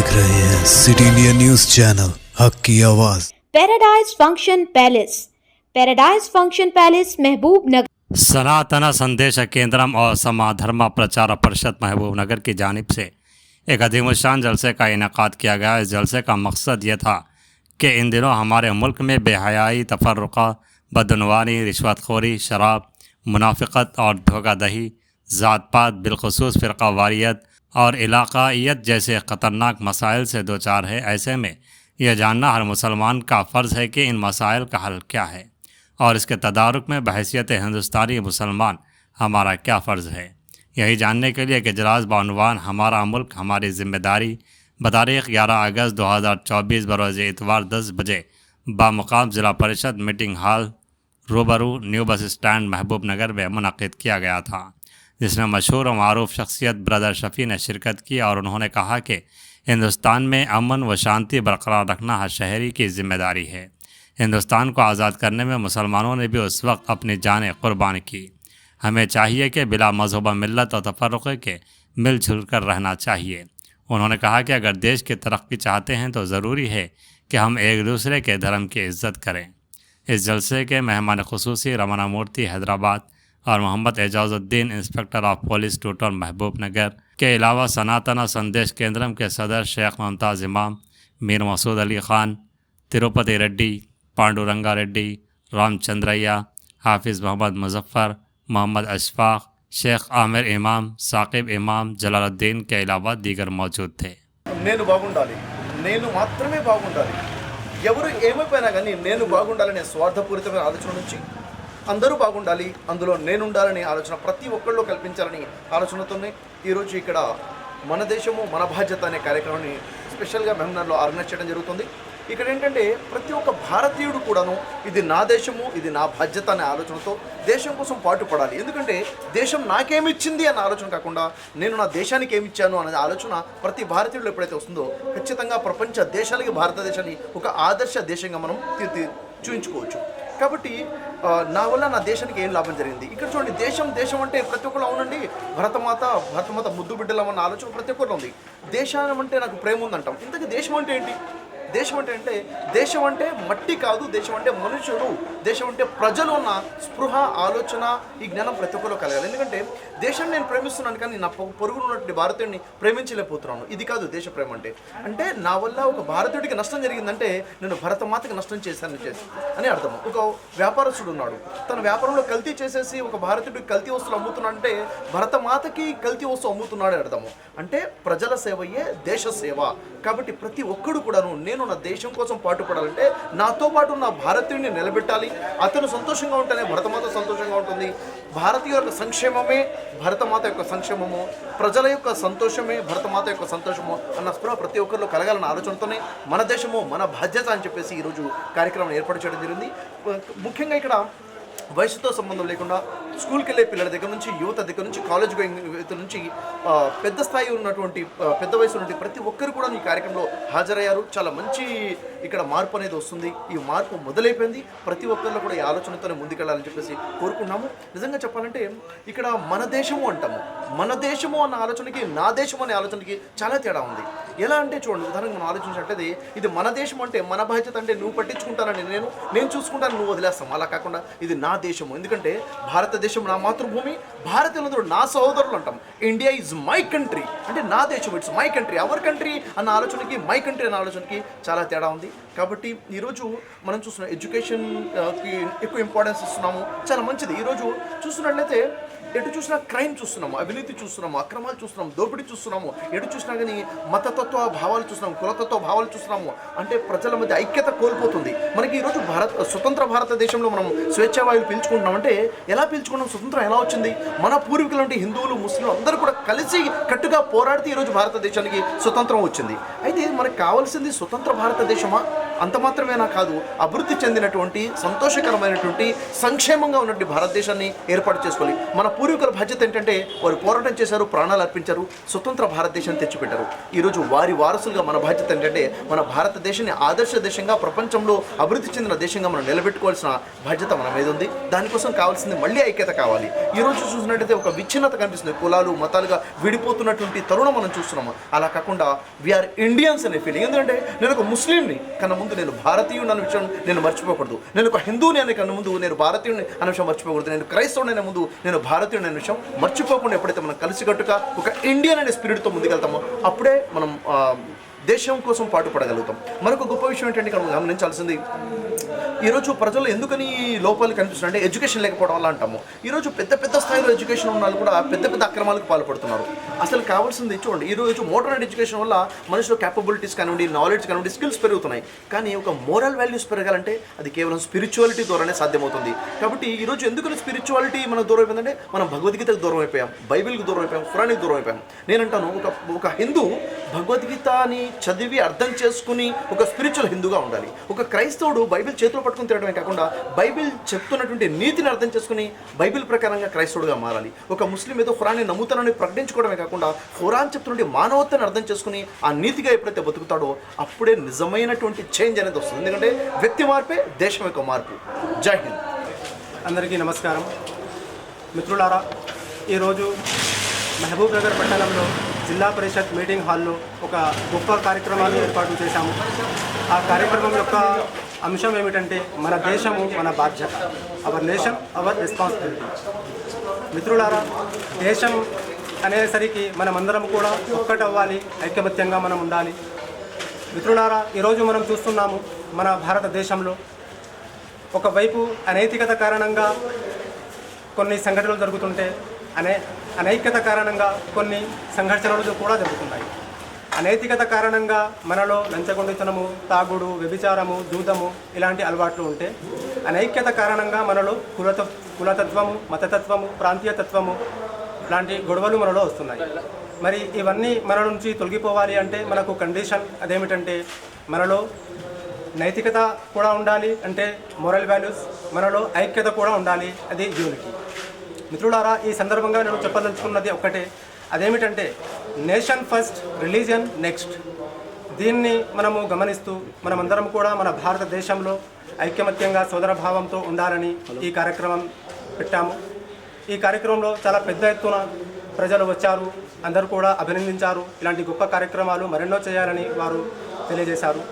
देख रहे हैं सिटी इंडिया न्यूज चैनल हक की आवाज। पैराडाइज फंक्शन पैलेस महबूब नगर। सनातन संदेश केंद्रम और समाधर्म प्रचार परिषद महबूब नगर की जानिब से एक अजीमुशान जलसे का इनेकाद किया गया। इस जलसे का मकसद ये था कि इन दिनों हमारे मुल्क में बेहयाई, तफर्रुक़ा, बदनवानी, रिश्वतखोरी, शराब, मुनाफिकत और धोखाधड़ी, ज़ात पात, बिलखुसूस फ़िरका वारियत और इलाक़ाइयत जैसे ख़तरनाक मसाइल से दो चार है। ऐसे में यह जानना हर मुसलमान का फ़र्ज़ है कि इन मसाइल का हल क्या है और इसके तदारुक में बहैसियत हिंदुस्तानी मुसलमान हमारा क्या फ़र्ज़ है। यही जानने के लिए कि इजलास बानवान हमारा मुल्क हमारी ज़िम्मेदारी बतारीख़ 11 अगस्त 2024 बरोज़ इतवार 10 बजे बामुकाम ज़िला परिषद मीटिंग हॉल रूबरू न्यू बस स्टैंड महबूब नगर में मुनक़िद किया गया था, जिसमें मशहूर और मारूफ शख्सियत ब्रदर शफ़ी ने शिरकत की और उन्होंने कहा कि हिंदुस्तान में अमन व शांति बरकरार रखना हर शहरी की ज़िम्मेदारी है। हिंदुस्तान को आज़ाद करने में मुसलमानों ने भी उस वक्त अपनी जानें कुर्बान की। हमें चाहिए कि बिला मज़हब मिल्लत और तफर्रुक़ के मिलजुल कर रहना चाहिए। उन्होंने कहा कि अगर देश की तरक्की चाहते हैं तो ज़रूरी है कि हम एक दूसरे के धर्म की इज़्ज़त करें। इस जलसे के मेहमान ख़ुसूसी रमना मूर्ति हैदराबाद और Mohammad Ejazuddin inspector of police total Mahbubnagar के अलावा सनातन संदेश केंद्रम के सदर शेख मुमताज़ इमाम, मीर मसूद अली ख़ान, तिरुपति रेड्डी, पांडुरंगा रेड्डी, रामचंद्रैया, हाफिज़ मोहम्मद मुजफ्फ़र, मोहम्मद अशफाक, शेख आमिर इमाम, साकिब इमाम, जलालुद्दीन के अलावा दीगर मौजूद थे। నేను బాగుండాలి, నేను మాత్రమే బాగుండాలి, ఎవరు ఏమైపోయినా కానీ నేను బాగుండాలనే స్వార్థపూరితమైన ఆలోచన నుంచి అందరూ బాగుండాలి, అందులో నేను ఉండాలనే ఆలోచన ప్రతి ఒక్కళ్ళు కల్పించాలని ఆలోచనతోనే ఈరోజు ఇక్కడ మన దేశము మన బాధ్యత అనే కార్యక్రమాన్ని స్పెషల్గా మెహబూబ్నగర్లో ఆర్గనైజ్ చేయడం జరుగుతుంది. ఇక్కడ ఏంటంటే ప్రతి ఒక్క భారతీయుడు కూడాను ఇది నా దేశము, ఇది నా బాధ్యత అనే ఆలోచనతో దేశం కోసం పాటుపడాలి. ఎందుకంటే దేశం నాకేమిచ్చింది అన్న ఆలోచన కాకుండా నేను నా దేశానికి ఏమిచ్చాను అనే ఆలోచన ప్రతి భారతీయుడు ఎప్పుడైతే వస్తుందో ఖచ్చితంగా ప్రపంచ దేశాలకి భారతదేశాన్ని ఒక ఆదర్శ దేశంగా మనం చూపించుకోవచ్చు. కాబట్టి నా వల్ల నా దేశానికి ఏం లాభం జరిగింది. ఇక్కడ చూడండి, దేశం అంటే ప్రతి ఒక్కరు అవునండి, భరతమాత ముద్దు బిడ్డలమన్న ఆలోచన ప్రతి ఒక్కరు ఉంది. దేశం అంటే నాకు ప్రేమ ఉందంటాం. ఇంతకీ దేశం అంటే ఏంటి? దేశం అంటే మట్టి కాదు, దేశం అంటే మనుషులు, దేశం అంటే ప్రజలు ఉన్న స్పృహ, ఆలోచన, ఈ జ్ఞానం ప్రతి ఒక్కరిలో కలగాలి. ఎందుకంటే దేశాన్ని నేను ప్రేమిస్తున్నాను కానీ నా పొరుగున ఉన్నటువంటి భారతీయుడిని ప్రేమించలేకపోతున్నాను. ఇది కాదు దేశ ప్రేమ అంటే నా వల్ల ఒక భారతీయుడికి నష్టం జరిగిందంటే నేను భరతమాతకి నష్టం చేశాను అని అర్థం. ఒక వ్యాపారస్తుడు ఉన్నాడు, తన వ్యాపారంలో కల్తీ చేసేసి ఒక భారతీయుడికి కల్తీ వస్తువులు అమ్ముతున్నా భరతమాతకి కల్తీ వస్తువు అమ్ముతున్నాడే అర్థము. అంటే ప్రజల సేవయే దేశ సేవ. కాబట్టి ప్రతి ఒక్కడు కూడాను నేను నా దేశం కోసం పాటుపడాలంటే నాతో పాటు నా భారతీయుడిని నిలబెట్టాలి. అతను సంతోషంగా ఉంటేనే భరతమాత సంతోషంగా ఉంటుంది. భారతీయుల యొక్క సంక్షేమమే భరతమాత యొక్క సంక్షేమము, ప్రజల యొక్క సంతోషమే భరతమాత యొక్క సంతోషము అన్న స్పృహ ప్రతి ఒక్కరిలో కలగాలన్న ఆలోచనతోనే మన దేశము మన బాధ్యత అని చెప్పేసి ఈరోజు కార్యక్రమం ఏర్పాటు చేయడం జరిగింది. ముఖ్యంగా ఇక్కడ వయసుతో సంబంధం లేకుండా స్కూల్కి వెళ్ళే పిల్లల దగ్గర నుంచి, యువత దగ్గర నుంచి, కాలేజ్ గోయింగ్ యువత నుంచి పెద్ద స్థాయి ఉన్నటువంటి పెద్ద వయసు నుండి ప్రతి ఒక్కరు కూడా ఈ కార్యక్రమంలో హాజరయ్యారు. చాలా మంచి ఇక్కడ మార్పు అనేది వస్తుంది. ఈ మార్పు మొదలైపోయింది. ప్రతి ఒక్కరిలో కూడా ఈ ఆలోచనతోనే ముందుకెళ్ళాలని చెప్పేసి కోరుకున్నాము. నిజంగా చెప్పాలంటే ఇక్కడ మన దేశము అంటాము, మన దేశము అన్న ఆలోచనకి నా దేశము అనే ఆలోచనకి చాలా తేడా ఉంది. ఎలా అంటే చూడండి, ఉదాహరణకు మనం ఆలోచించినట్లయితే ఇది మన దేశం అంటే మన బాధ్యత అంటే నువ్వు పట్టించుకుంటానని నేను చూసుకుంటాను, నువ్వు వదిలేస్తాం. అలా కాకుండా ఇది నా దేశము. ఎందుకంటే భారతదేశం నా మాతృభూమి, భారతీయులందరూ నా సహోదరులు అంటాం. ఇండియా ఈజ్ మై కంట్రీ అంటే నా దేశం, it's my country, our country అన్న ఆలోచనకి మై కంట్రీ అన్న ఆలోచనకి చాలా తేడా ఉంది. కాబట్టి ఈరోజు మనం చూస్తున్నాం ఎడ్యుకేషన్కి ఎక్కువ ఇంపార్టెన్స్ ఇస్తున్నాము, చాలా మంచిది. ఈరోజు చూస్తున్నట్లయితే ఎటు చూసినా క్రైమ్ చూస్తున్నాము, అవినీతి చూస్తున్నాము, అక్రమాలు చూస్తున్నాము, దోపిడీ చూస్తున్నాము. ఎటు చూసినా కానీ మతతత్వ భావాలు చూస్తున్నాము, కులతత్వ భావాలు చూస్తున్నాము. అంటే ప్రజల మధ్య ఐక్యత కోల్పోతుంది. మనకి ఈరోజు స్వతంత్ర భారతదేశంలో మనం స్వేచ్ఛావాయులు పీల్చుకుంటున్నామంటే ఎలా పీల్చుకున్నాం? స్వతంత్రం ఎలా వచ్చింది? మన పూర్వీకులు అంటే హిందువులు, ముస్లింలు అందరూ కూడా కలిసి కట్టుగా పోరాడితే ఈరోజు భారతదేశానికి స్వతంత్రం వచ్చింది. అయితే మనకు కావాల్సింది స్వతంత్ర భారతదేశమా అంత మాత్రమేనా కాదు, అభివృద్ధి చెందినటువంటి సంతోషకరమైనటువంటి సంక్షేమంగా ఉన్నటువంటి భారతదేశాన్ని ఏర్పాటు చేసుకోవాలి. మన పూర్వీకుల బాధ్యత ఏంటంటే వారు పోరాటం చేశారు, ప్రాణాలు అర్పించారు, స్వతంత్ర భారతదేశాన్ని తెచ్చిపెట్టారు. ఈరోజు వారి వారసులుగా మన బాధ్యత ఏంటంటే మన భారతదేశాన్ని ఆదర్శ దేశంగా, ప్రపంచంలో అభివృద్ధి చెందిన దేశంగా మనం నిలబెట్టుకోవాల్సిన బాధ్యత మన మీద ఉంది. దానికోసం కావాల్సింది మళ్ళీ ఐక్యత కావాలి. ఈరోజు చూసినట్టయితే ఒక విచ్ఛిన్నత కనిపిస్తుంది, కులాలు మతాలుగా విడిపోతున్నటువంటి తరుణం మనం చూస్తున్నాము. అలా కాకుండా వీఆర్ ఇండియన్స్ అనే ఫీలింగ్. ఎందుకంటే నేను ఒక ముస్లింని కన్నా ముందు నేను భారతీయుని అనే విషయం నేను మర్చిపోకూడదు, నేను ఒక హిందువుని అనే కన్నా ముందు నేను భారతీయుని అనే విషయం మర్చిపోకూడదు, నేను క్రైస్తవుని అనే ముందు నేను భారతీయుని అనే విషయం మర్చిపోకుండా ఎప్పుడైతే మనం కలిసికట్టుగా ఒక ఇండియన్ అనే స్పిరిట్తో ముందుకెళ్తామో అప్పుడే మనం దేశం కోసం పాటుపడగలుగుతాం. మరొక గొప్ప విషయం ఏంటంటే ఇక్కడ గమనించాల్సింది, ఈరోజు ప్రజలు ఎందుకని లోపాలు కనిపిస్తున్నాయి అంటే ఎడ్యుకేషన్ లేకపోవడం వల్ల అంటాము. ఈరోజు పెద్ద పెద్ద స్థాయిలో ఎడ్యుకేషన్ ఉన్న వాళ్ళు కూడా పెద్ద పెద్ద అక్రమాలకు పాల్పడుతున్నారు. అసలు కావాల్సింది చూడండి, ఈరోజు మోడర్న్ ఎడ్యుకేషన్ వల్ల మనిషిలో క్యాపబిలిటీస్ కానివ్వండి, నాలెడ్జ్ కానివ్వండి, స్కిల్స్ పెరుగుతున్నాయి. కానీ ఒక మోరల్ వాల్యూస్ పెరగాలంటే అది కేవలం స్పిరిచువాలిటీ ద్వారానే సాధ్యమవుతుంది. కాబట్టి ఈరోజు ఎందుకని స్పిరిచువాలిటీ మనకు దూరం అయిపోయిందంటే మనం భగవద్గీతకు దూరం అయిపోయాం, బైబిల్కి దూరం అయిపోయాం, ఖురాన్కి దూరం అయిపోయాం. నేనంటాను ఒక హిందూ భగవద్గీతని చదివి అర్థం చేసుకుని ఒక స్పిరిచువల్ హిందూగా ఉండాలి. ఒక క్రైస్తవుడు బైబిల్ చేతిలో పట్టుకుని తిరగడమే కాకుండా బైబిల్ చెప్తున్నటువంటి నీతిని అర్థం చేసుకుని బైబిల్ ప్రకారంగా క్రైస్తవుడుగా మారాలి. ఒక ముస్లిం ఏదో ఖురాన్ని నమ్ముతానని ప్రకటించుకోవడమే కాకుండా ఖురాన్ చెప్తున్నటువంటి మానవత్వాన్ని అర్థం చేసుకుని ఆ నీతిగా ఎప్పుడైతే బతుకుతాడో అప్పుడే నిజమైనటువంటి చేంజ్ అనేది వస్తుంది. ఎందుకంటే వ్యక్తి మార్పే దేశం యొక్క మార్పు. జై హింద్. అందరికీ నమస్కారం. మిత్రులారా, ఈరోజు మహబూబ్ నగర్ పట్టణంలో జిల్లా పరిషత్ మీటింగ్ హాల్లో ఒక గొప్ప కార్యక్రమాన్ని ఏర్పాటు చేశాము. ఆ కార్యక్రమం యొక్క అంశం ఏమిటంటే మన దేశము మన బాధ్యత, అవర్ నేషన్ అవర్ రెస్పాన్సిబిలిటీ. మిత్రులారా, దేశం అనేసరికి మనమందరం కూడా ఒక్కటవ్వాలి, ఐకమత్యంగా మనం ఉండాలి. మిత్రులారా, ఈరోజు మనం చూస్తున్నాము మన భారతదేశంలో ఒకవైపు అనైతికత కారణంగా కొన్ని సంఘటనలు జరుగుతుంటే అనైక్యత కారణంగా కొన్ని సంఘర్షణలు కూడా జరుగుతున్నాయి. అనైతికత కారణంగా మనలో లంచగొండితనము, తాగుడు, వ్యభిచారము, జూదము ఇలాంటి అలవాట్లు ఉంటే, అనైక్యత కారణంగా మనలో కులతత్వము, మతతత్వము, ప్రాంతీయతత్వము లాంటి గొడవలు మనలో వస్తున్నాయి. మరి ఇవన్నీ మన నుంచి తొలగిపోవాలి అంటే మనకు కండిషన్ అదేమిటంటే మనలో నైతికత కూడా ఉండాలి, అంటే మోరల్ వాల్యూస్, మనలో ఐక్యత కూడా ఉండాలి, అది యూనిటీ. మిత్రులారా, ఈ సందర్భంగా నేను చెప్పదలుచుకున్నది ఒక్కటే, అదేమిటంటే నేషన్ ఫస్ట్, రిలీజియన్ నెక్స్ట్. దీన్ని మనము గమనిస్తూ మనమందరం కూడా మన భారతదేశంలో ఐకమత్యంగా సోదరభావంతో ఉండాలని ఈ కార్యక్రమం పెట్టాము. ఈ కార్యక్రమంలో చాలా పెద్ద ఎత్తున ప్రజలు వచ్చారు, అందరూ కూడా అభినందించారు. ఇలాంటి గొప్ప కార్యక్రమాలు మరెన్నో చేయాలని వారు తెలియజేశారు.